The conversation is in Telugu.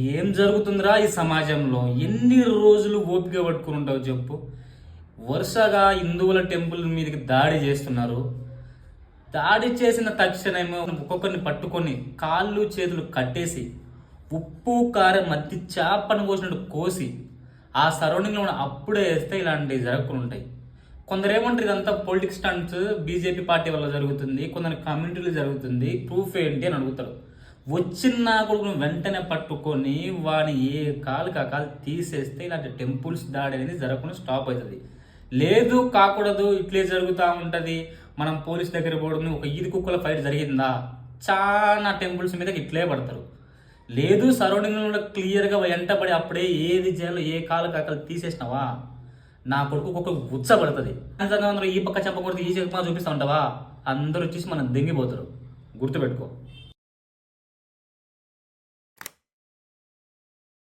ఏం జరుగుతుందిరా ఈ సమాజంలో? ఎన్ని రోజులు ఓపిక పట్టుకుని ఉంటావు చెప్పు? వరుసగా హిందువుల టెంపుల్ మీదకి దాడి చేస్తున్నారు. దాడి చేసిన తక్షణమే ఒక్కొక్కరిని పట్టుకొని కాళ్ళు చేతులు కట్టేసి ఉప్పు కారం మధ్య చేపను కోసినట్టు కోసి ఆ సరౌండింగ్లో ఉన్న అప్పుడే వేస్తే ఇలాంటివి జరగకుండా ఉంటాయి. కొందరు ఏమంటారు ఇదంతా పొలిటిక్స్ స్టంట్స్ బీజేపీ పార్టీ వల్ల జరుగుతుంది, కొందరు కమ్యూనిటీలు జరుగుతుంది, ప్రూఫ్ ఏంటి అని అడుగుతారు. వచ్చిన కొడుకును వెంటనే పట్టుకొని వాని ఏ కాలు కాలు తీసేస్తే ఇలాంటి టెంపుల్స్ దాడి అనేది జరగకుండా స్టాప్ అవుతుంది. లేదు కాకూడదు, ఇట్లే జరుగుతూ ఉంటుంది, మనం పోలీస్ దగ్గర పోవడం, ఒక ఈది కుక్కల ఫైట్ జరిగిందా, చాలా టెంపుల్స్ మీద ఇట్లే పడతారు. లేదు సరౌండింగ్లో క్లియర్గా వెంటబడి అప్పుడే ఏది చేయాలో ఏ కాలు కాకలు తీసేసినావా నా కొడుకు ఒక ఉచ్చబడుతుంది. ఈ పక్క చెప్పకూడదు ఈ చెప్ప చూపిస్తూ ఉంటావా, అందరూ వచ్చేసి మనం దింగిపోతారు. గుర్తుపెట్టుకో.